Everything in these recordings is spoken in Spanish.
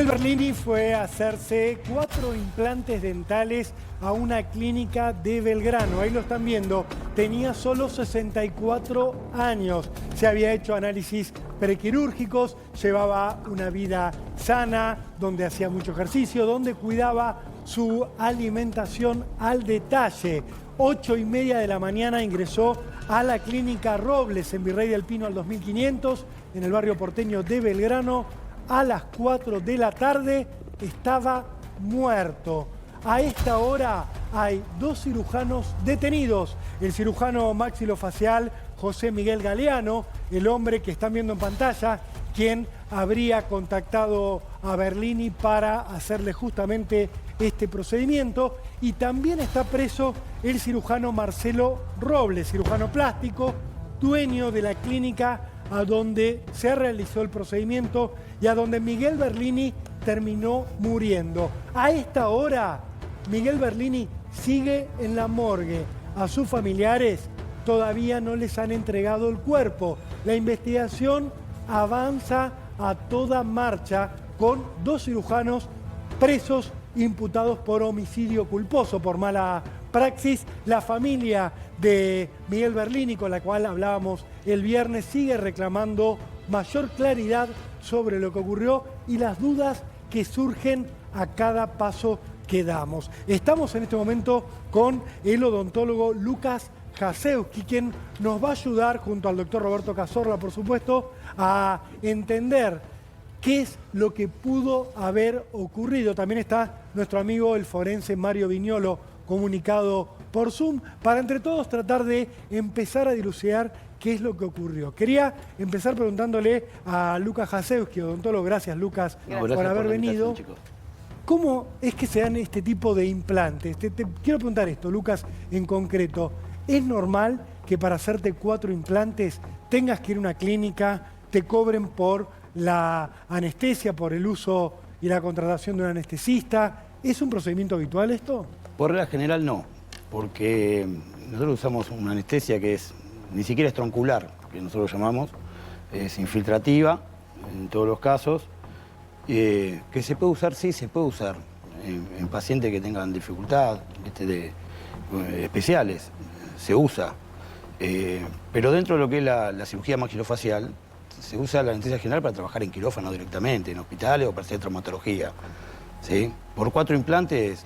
Miguel Berlini fue a hacerse 4 implantes dentales a una clínica de Belgrano. Ahí lo están viendo. Tenía solo 64 años. Se había hecho análisis prequirúrgicos, llevaba una vida sana, donde hacía mucho ejercicio, donde cuidaba su alimentación al detalle. 8:30 de la mañana ingresó a la clínica Robles en Virrey del Pino al 2500, en el barrio porteño de Belgrano. A las 4 de la tarde estaba muerto. A esta hora hay 2 cirujanos detenidos. El cirujano maxilofacial José Miguel Galeano, el hombre que están viendo en pantalla, quien habría contactado a Berlini para hacerle justamente este procedimiento. Y también está preso el cirujano Marcelo Robles, cirujano plástico, dueño de la clínica a donde se realizó el procedimiento y a donde Miguel Berlini terminó muriendo. A esta hora, Miguel Berlini sigue en la morgue. A sus familiares todavía no les han entregado el cuerpo. La investigación avanza a toda marcha con 2 cirujanos presos imputados por homicidio culposo, por mala praxis. La familia de Miguel Berlini, con la cual hablábamos el viernes, sigue reclamando mayor claridad sobre lo que ocurrió y las dudas que surgen a cada paso que damos. Estamos en este momento con el odontólogo Lucas Jasewski, quien nos va a ayudar, junto al doctor Roberto Cazorla, por supuesto, a entender qué es lo que pudo haber ocurrido. También está nuestro amigo el forense Mario Viñolo, comunicado por Zoom, para entre todos tratar de empezar a dilucidar qué es lo que ocurrió. Quería empezar preguntándole a Lucas Jasewski, odontólogo. Gracias, Lucas, por haber venido. ¿Cómo es que se dan este tipo de implantes? Te quiero preguntar esto, Lucas, en concreto. ¿Es normal que para hacerte 4 implantes tengas que ir a una clínica, te cobren por la anestesia, por el uso y la contratación de un anestesista? ¿Es un procedimiento habitual esto? Por regla general no, porque nosotros usamos una anestesia que ni siquiera es troncular, que nosotros llamamos, es infiltrativa en todos los casos, que se puede usar, sí, se puede usar en pacientes que tengan dificultad especiales, se usa, pero dentro de lo que es la cirugía maxilofacial, se usa la anestesia general para trabajar en quirófano directamente, en hospitales o para hacer traumatología, ¿sí? Por 4 implantes,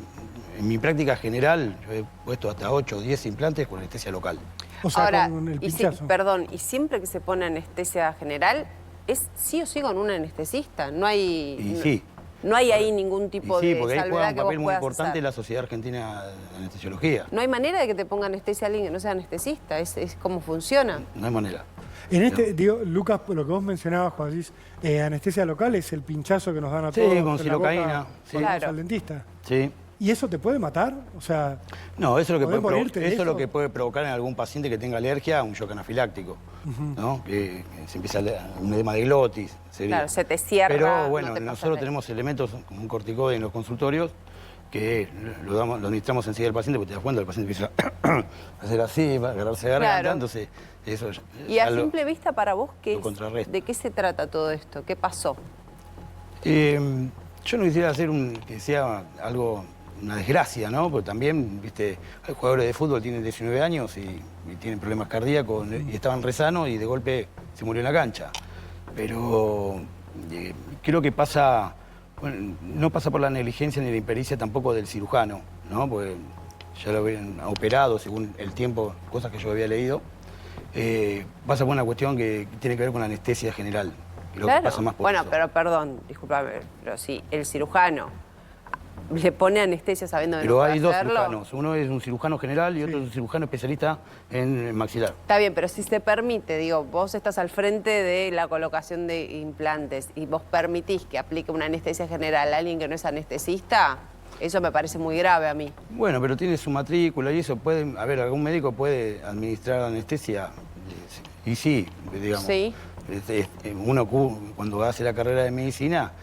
en mi práctica general, yo he puesto hasta 8 o 10 implantes con anestesia local. O sea, ahora, con el pinchazo. Perdón, y siempre que se pone anestesia general, ¿es sí o sí con un anestesista? No hay... Y sí. No hay ahí ningún tipo de porque ahí juega un papel muy importante hacer. La Sociedad Argentina de Anestesiología. No hay manera de que te ponga anestesia a alguien que no sea anestesista, es cómo funciona. No hay manera. En este, digo, Lucas, lo que vos mencionabas, cuando decís anestesia local, es el pinchazo que nos dan a todos. Sí, con silocaína. Sí. Claro. Al dentista. Sí. ¿Y eso te puede matar? O sea, no, eso es lo que puede provocar en algún paciente que tenga alergia a un shock anafiláctico, ¿no? Que se empieza un edema de glotis. Claro, se te cierra. Pero bueno, nosotros tenemos elementos como un corticoide en los consultorios que lo administramos enseguida al paciente, porque te das cuenta, el paciente empieza a hacer así, a agarrarse de garganta, claro. Entonces eso... Y a simple vista, para vos, ¿de qué se trata todo esto? ¿Qué pasó? Yo no quisiera hacer que sea algo... una desgracia, ¿no? Porque también, viste, hay jugadores de fútbol que tienen 19 años y tienen problemas cardíacos y estaban re sanos y de golpe se murió en la cancha. Pero creo que pasa, bueno, no pasa por la negligencia ni la impericia tampoco del cirujano, ¿no? Porque ya lo habían operado según el tiempo, cosas que yo había leído. Pasa por una cuestión que tiene que ver con la anestesia general. Creo claro. Que pasa más por bueno, eso. pero perdón, discúlpame, pero si el cirujano le pone anestesia sabiendo que no puede hacerlo. Pero hay 2 cirujanos. Uno es un cirujano general y otro es un cirujano especialista en maxilar. Está bien, pero si se permite, digo, vos estás al frente de la colocación de implantes y vos permitís que aplique una anestesia general a alguien que no es anestesista, eso me parece muy grave a mí. Bueno, pero tiene su matrícula y eso puede... A ver, algún médico puede administrar anestesia y sí, digamos. Sí. Uno cuando hace la carrera de medicina...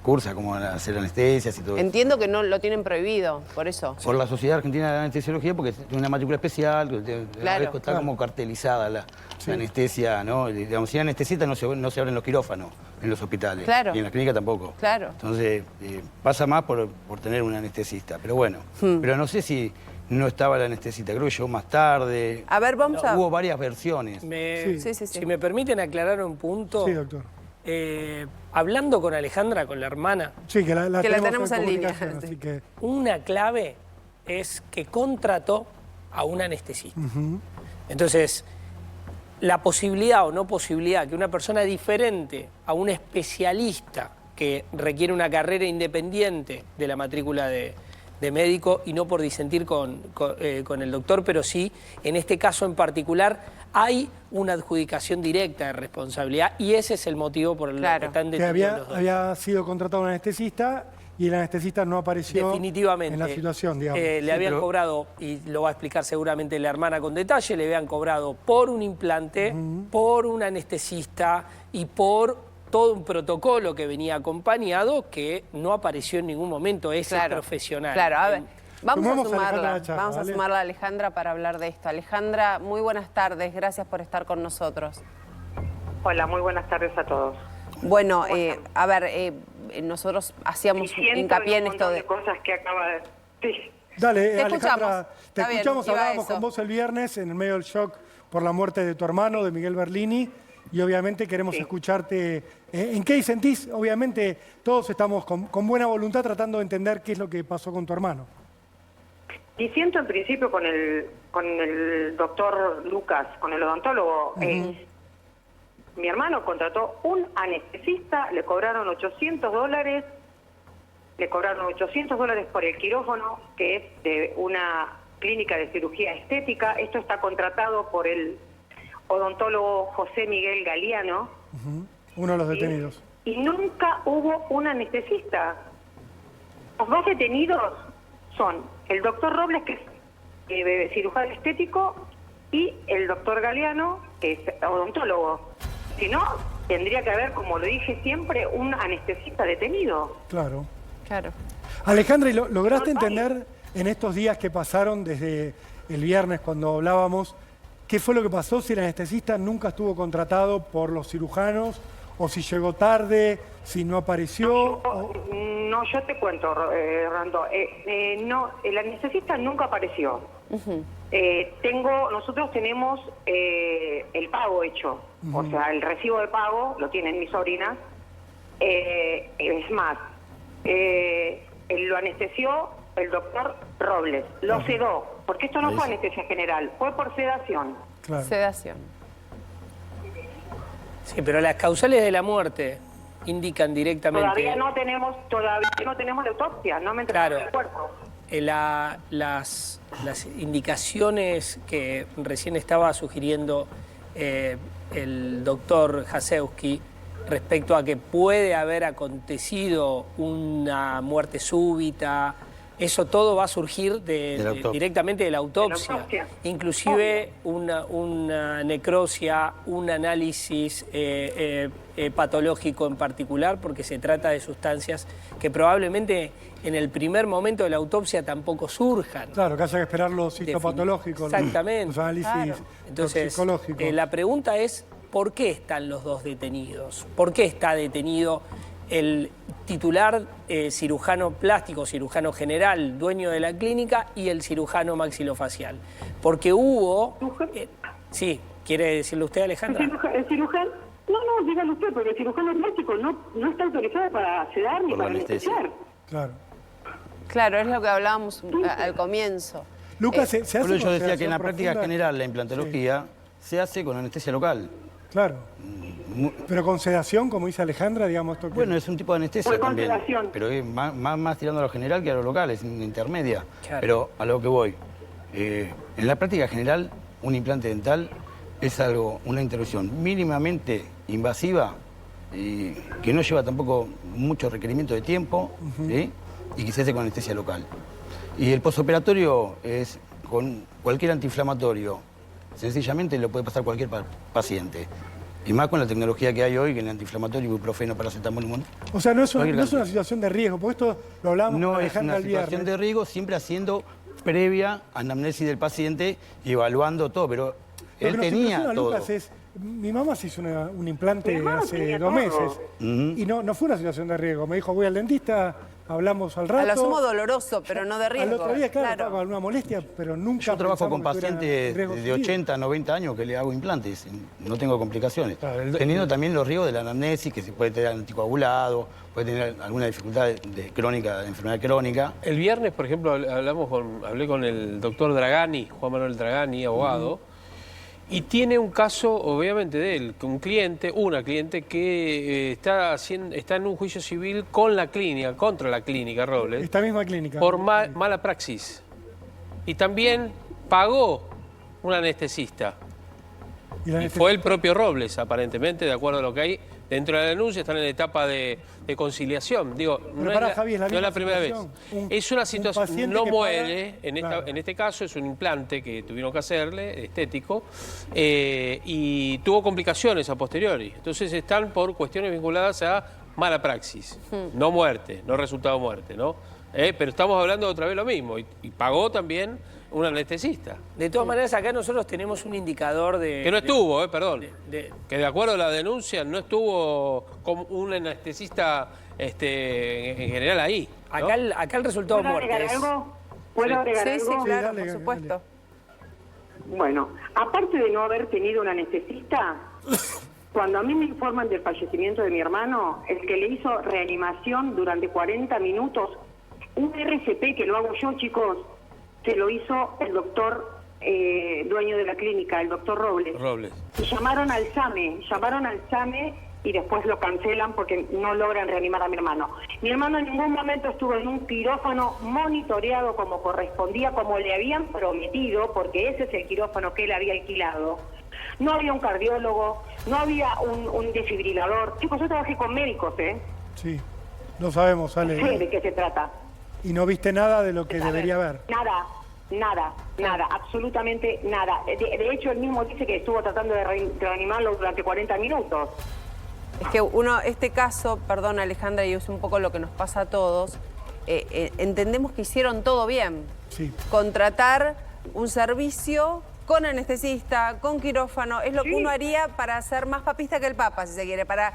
cursa cómo hacer anestesias y todo. Entiendo que no lo tienen prohibido, por eso. Por la Sociedad Argentina de Anestesiología, porque tiene una matrícula especial, claro. Está como cartelizada la anestesia, ¿no? Digamos, si anestesista no se abren los quirófanos, en los hospitales. Claro. Y en la clínica tampoco. Claro. Entonces, pasa más por tener un anestesista. Pero bueno, pero no sé si no estaba el anestesista, creo que llegó más tarde. A ver, vamos a... Hubo varias versiones. Sí. Si me permiten aclarar un punto. Sí, doctor. Hablando con Alejandra, con la hermana, Sí, que la tenemos en línea, comunicación, sí. así que... una clave es que contrató a un anestesista. Entonces, la posibilidad o no posibilidad que una persona diferente a un especialista que requiere una carrera independiente de la matrícula de médico, y no por disentir con el doctor, pero sí, en este caso en particular, hay una adjudicación directa de responsabilidad, y ese es el motivo por el que están Que detenidos los dos. había sido contratado un anestesista y el anestesista no apareció Definitivamente. en la situación, digamos. Le habían cobrado, y lo va a explicar seguramente la hermana con detalle, le habían cobrado por un implante, por un anestesista y por todo un protocolo que venía acompañado que no apareció en ningún momento ese profesional. Claro, a ver, vamos Sumamos a a Alejandra sumarla. a la charla, Vamos a ¿vale? sumarla a Alejandra para hablar de esto. Alejandra, muy buenas tardes, gracias por estar con nosotros. Hola, muy buenas tardes a todos. Bueno, a ver, nosotros hacíamos hincapié en esto de... cosas que acaba de... Sí. Dale, Te Alejandra, escuchamos. te Está bien, escuchamos, iba a hablábamos eso. con vos el viernes en el medio del shock por la muerte de tu hermano, de Miguel Berlini, y obviamente queremos escucharte. ¿En qué sentís? Obviamente todos estamos con buena voluntad tratando de entender qué es lo que pasó con tu hermano. Diciendo en principio con el doctor Lucas, con el odontólogo, mi hermano contrató un anestesista, le cobraron $800, por el quirófano, que es de una clínica de cirugía estética. Esto está contratado por el odontólogo José Miguel Galeano. Uno de los detenidos. Y nunca hubo un anestesista. Los dos detenidos son el doctor Robles, que es cirujano estético, y el doctor Galeano, que es odontólogo. Si no, tendría que haber, como lo dije siempre, un anestesista detenido. Claro. Claro. Alejandra, ¿y lograste entender en estos días que pasaron desde el viernes cuando hablábamos qué fue lo que pasó, si el anestesista nunca estuvo contratado por los cirujanos o si llegó tarde, si no apareció? No, yo te cuento, Rando. No, el anestesista nunca apareció. Nosotros tenemos el pago hecho, o sea, el recibo de pago lo tienen mis sobrinas. Es más, lo anestesió el doctor Robles, lo sedó, porque esto no fue anestesia general, fue por sedación. Claro. Sedación. Sí, pero las causales de la muerte indican directamente... Todavía no tenemos la autopsia, no me entregaron el cuerpo. Las indicaciones que recién estaba sugiriendo el doctor Jasewski respecto a que puede haber acontecido una muerte súbita, eso todo va a surgir directamente de la autopsia. Inclusive una necrosia, un análisis patológico en particular, porque se trata de sustancias que probablemente en el primer momento de la autopsia tampoco surjan. Claro, que haya que esperar los histopatológicos, Exactamente. los análisis Entonces, toxicológicos. la pregunta es, ¿por qué están los dos detenidos? ¿Por qué está detenido el titular cirujano plástico, cirujano general, dueño de la clínica, y el cirujano maxilofacial? Porque hubo... sí, ¿quiere decirle usted, Alejandra? El cirujano... No, dígalo usted, porque el cirujano plástico no está autorizado para sedar ni para anestesiar. Claro. Claro, es lo que hablábamos al comienzo. Lucas, ¿se hace Por eso yo decía que en la consideración práctica profunda? general la implantología se hace con anestesia local. Claro. Pero con sedación, como dice Alejandra, digamos esto que... Bueno, es un tipo de anestesia Fue con también, sedación. pero es más tirando a lo general que a lo local, es una intermedia. Claro. Pero a lo que voy, en la práctica general, un implante dental es una intervención mínimamente invasiva, que no lleva tampoco mucho requerimiento de tiempo, ¿sí? Y que se hace con anestesia local. Y el posoperatorio es con cualquier antiinflamatorio, sencillamente lo puede pasar cualquier paciente. Y más con la tecnología que hay hoy, que el antiinflamatorio, ibuprofeno, paracetamol... O sea, no es una cualquier situación de riesgo, porque esto lo hablábamos No con es Alejandra una el viernes. situación de riesgo, siempre haciendo previa anamnesis del paciente y evaluando todo, pero Lo él que nos tenía impresiona, todo. Lucas, es Mi mamá se hizo un implante Mi hermano hace tenía 2 todo. meses y no fue una situación de riesgo. Me dijo, voy al dentista, hablamos al rato. A lo sumo doloroso, pero no de riesgo. Al otro día, claro, estaba con alguna molestia, pero nunca Yo trabajo con pensamos que tuviera pacientes riesgo de su vida. 80, 90 años que le hago implantes, no tengo complicaciones. Claro, Teniendo también los riesgos de la anamnesis, que se puede tener anticoagulado, puede tener alguna dificultad crónica, de enfermedad crónica. El viernes, por ejemplo, hablé con el doctor Dragani, Juan Manuel Dragani, abogado, y tiene un caso, obviamente, de él, que una cliente que está en un juicio civil con la clínica, contra la clínica Robles, Esta misma clínica. por mala praxis. Y también pagó un anestesista. Y fue el propio Robles, aparentemente, de acuerdo a lo que hay dentro de la denuncia, están en etapa de conciliación. Digo, no es la primera vez. Es una situación, no muere, en este caso es un implante que tuvieron que hacerle, estético, y tuvo complicaciones a posteriori. Entonces están por cuestiones vinculadas a mala praxis, no muerte, no resultado de muerte, ¿no? Pero estamos hablando otra vez lo mismo, y pagó también un anestesista. De todas maneras, acá nosotros tenemos un indicador de... Que no estuvo, perdón. Que de acuerdo a la denuncia no estuvo como un anestesista en general ahí, ¿no? Acá el resultado de ¿Puedo muerte agregar es... algo? ¿Puedo agregar Sí, algo? sí, claro, dale, por dale. supuesto. Bueno, aparte de no haber tenido un anestesista, cuando a mí me informan del fallecimiento de mi hermano, el que le hizo reanimación durante 40 minutos, un RCP que lo hago yo, chicos, se lo hizo el doctor dueño de la clínica, el doctor Robles. Y llamaron al SAME y después lo cancelan porque no logran reanimar a mi hermano. Mi hermano en ningún momento estuvo en un quirófano monitoreado como correspondía, como le habían prometido, porque ese es el quirófano que él había alquilado. No había un cardiólogo, no había un desfibrilador. Chicos, yo trabajé con médicos, Sí, lo sabemos, Ale. Sé de qué se trata. Y no viste nada de lo que debería haber. Nada, absolutamente nada. De hecho, él mismo dice que estuvo tratando de reanimarlo durante 40 minutos. Es que este caso, perdón Alejandra, y es un poco lo que nos pasa a todos, entendemos que hicieron todo bien. Sí. Contratar un servicio con anestesista, con quirófano, es lo que uno haría para ser más papista que el Papa, si se quiere, para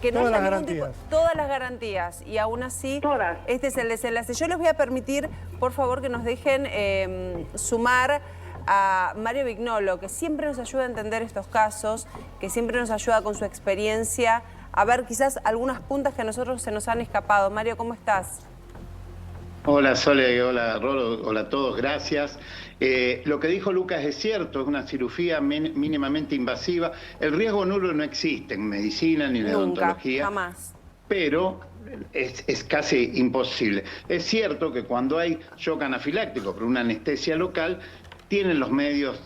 que no Todas haya las ningún tipo... garantías. Todas las garantías, y aún así, Todas. este es el desenlace. Yo les voy a permitir, por favor, que nos dejen sumar a Mario Vignolo, que siempre nos ayuda a entender estos casos, que siempre nos ayuda con su experiencia, a ver quizás algunas puntas que a nosotros se nos han escapado. Mario, ¿cómo estás? Hola Sole, hola Rolo, hola a todos, gracias. Lo que dijo Lucas es cierto, es una cirugía mínimamente invasiva. El riesgo nulo no existe en medicina ni en odontología. Jamás. Pero es casi imposible. Es cierto que cuando hay shock anafiláctico por una anestesia local, tienen los medios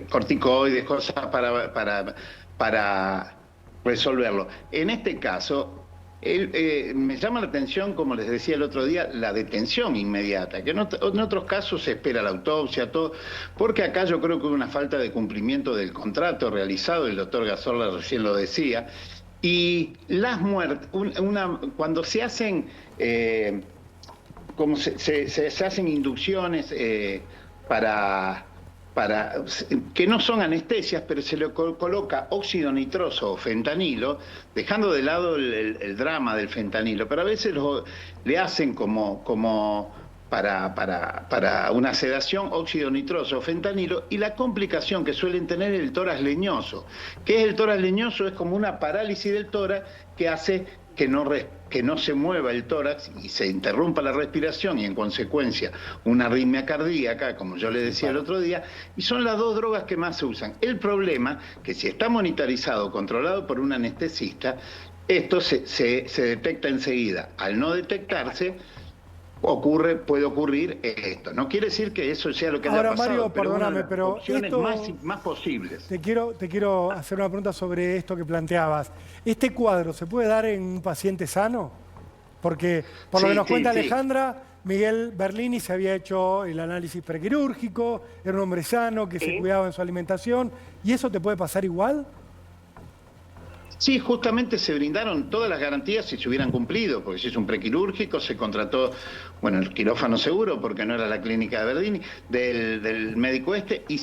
corticoides, cosas para resolverlo. En este caso, me llama la atención, como les decía el otro día, la detención inmediata, que en otros casos se espera la autopsia, todo, porque acá yo creo que hubo una falta de cumplimiento del contrato realizado, el doctor Gazorla recién lo decía, y las muertes, cuando se hacen, como se hacen inducciones para que no son anestesias, pero se le coloca óxido nitroso o fentanilo, dejando de lado el drama del fentanilo, pero a veces le hacen como para una sedación óxido nitroso o fentanilo, y la complicación que suelen tener es el tórax leñoso. ¿Qué es el tórax leñoso? Es como una parálisis del tórax que hace que no se mueva el tórax y se interrumpa la respiración y en consecuencia una arritmia cardíaca, como yo le decía el otro día, y son las dos drogas que más se usan. El problema que si está monitorizado, controlado por un anestesista, esto se detecta enseguida. Al no detectarse, puede ocurrir esto. No quiere decir que eso sea lo que haya pasado. Mario, pero perdóname, una de las pero opciones esto... más posibles. Te quiero hacer una pregunta sobre esto que planteabas. ¿Este cuadro se puede dar en un paciente sano? Porque, por lo que nos cuenta Alejandra, Miguel Berlini se había hecho el análisis prequirúrgico, era un hombre sano que se cuidaba en su alimentación, ¿y eso te puede pasar igual? Sí, justamente se brindaron todas las garantías si se hubieran cumplido, porque se hizo un prequirúrgico, se contrató, bueno, el quirófano seguro, porque no era la clínica de Verdini, del médico y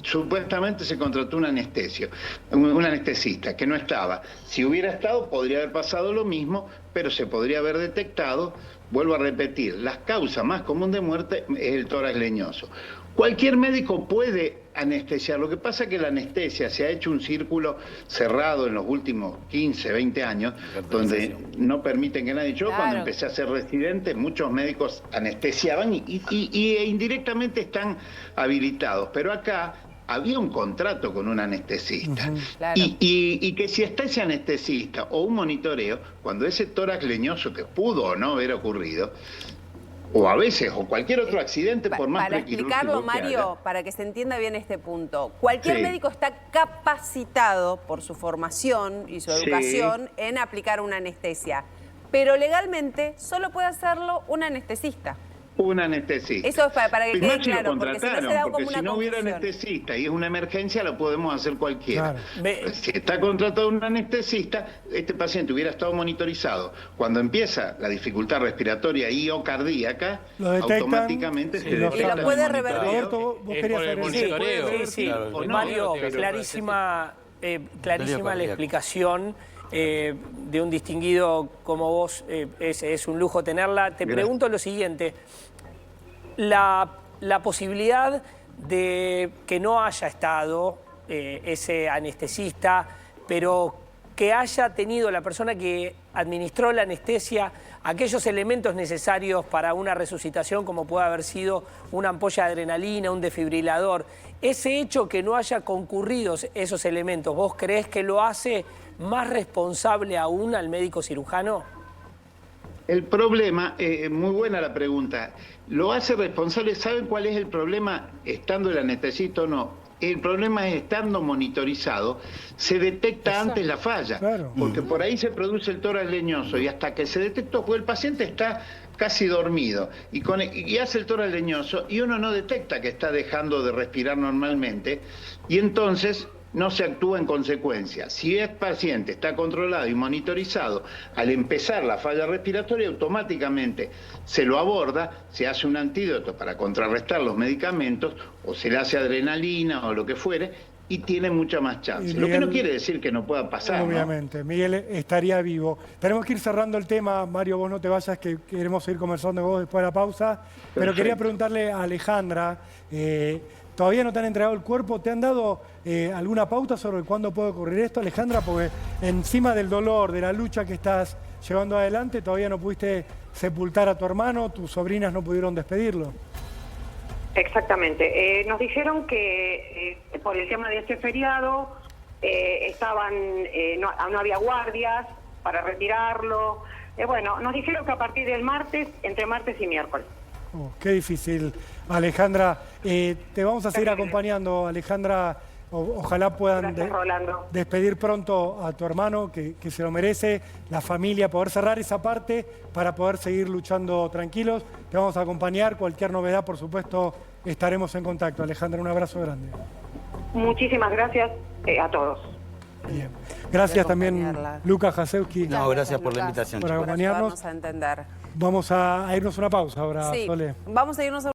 supuestamente se contrató un anestesista, que no estaba. Si hubiera estado, podría haber pasado lo mismo, pero se podría haber detectado. Vuelvo a repetir, la causa más común de muerte es el tórax leñoso. Cualquier médico puede anestesiar, lo que pasa es que la anestesia se ha hecho un círculo cerrado en los últimos 15, 20 años, donde no permiten que nadie... Yo cuando empecé a ser residente, muchos médicos anestesiaban y indirectamente están habilitados, pero acá había un contrato con un anestesista. Claro. Y que si está ese anestesista o un monitoreo, cuando ese tórax leñoso que pudo o no haber ocurrido, o a veces, o cualquier otro accidente, por más para explicarlo, Mario, para que se entienda bien este punto, cualquier médico está capacitado por su formación y su educación en aplicar una anestesia, pero legalmente solo puede hacerlo un anestesista. Un anestesista. Eso es para que quede claro, porque si no se da como una si no hubiera confusión. anestesista y es una emergencia, lo podemos hacer cualquiera. Claro. Si está contratado un anestesista, este paciente hubiera estado monitorizado. Cuando empieza la dificultad respiratoria y o cardíaca, lo detectan, automáticamente se detecta. Y lo puede revertir. Roberto, vos querías por el saber. monitoreo. Sí. Claro, Mario, pero- clarísima la explicación de un distinguido como vos. Es un lujo tenerla. Te pregunto lo siguiente. La posibilidad de que no haya estado ese anestesista, pero que haya tenido la persona que administró la anestesia aquellos elementos necesarios para una resucitación, como puede haber sido una ampolla de adrenalina, un desfibrilador. Ese hecho que no haya concurrido esos elementos, ¿vos creés que lo hace más responsable aún al médico cirujano? El problema, muy buena la pregunta, lo hace responsable. ¿Saben cuál es el problema estando el anestesista o no? El problema es estando monitorizado, se detecta antes la falla, porque por ahí se produce el tórax leñoso y hasta que se detectó, pues el paciente está casi dormido y hace el tórax leñoso y uno no detecta que está dejando de respirar normalmente y entonces no se actúa en consecuencia. Si el paciente está controlado y monitorizado, al empezar la falla respiratoria, automáticamente se lo aborda, se hace un antídoto para contrarrestar los medicamentos, o se le hace adrenalina o lo que fuere, y tiene mucha más chance. Lo que no quiere decir que no pueda pasar, obviamente, ¿no? Miguel estaría vivo. Tenemos que ir cerrando el tema. Mario, vos no te vayas, que queremos seguir conversando con vos después de la pausa. Pero quería preguntarle a Alejandra, ¿todavía no te han entregado el cuerpo? ¿Te han dado alguna pauta sobre cuándo puede ocurrir esto, Alejandra? Porque encima del dolor, de la lucha que estás llevando adelante, todavía no pudiste sepultar a tu hermano, tus sobrinas no pudieron despedirlo. Exactamente. Nos dijeron que por el tema de este feriado no había guardias para retirarlo. Bueno, nos dijeron que a partir del martes, entre martes y miércoles. Qué difícil, Alejandra. Te vamos a seguir acompañando, Alejandra. Ojalá puedan despedir pronto a tu hermano, que se lo merece, la familia, poder cerrar esa parte para poder seguir luchando tranquilos. Te vamos a acompañar. Cualquier novedad, por supuesto, estaremos en contacto. Alejandra, un abrazo grande. Muchísimas gracias a todos. Bien. Gracias también, Lucas Hasewski. No, gracias por la invitación. Por acompañarnos. A entender. Vamos a irnos a una pausa ahora, Sí, Sole. vamos a irnos a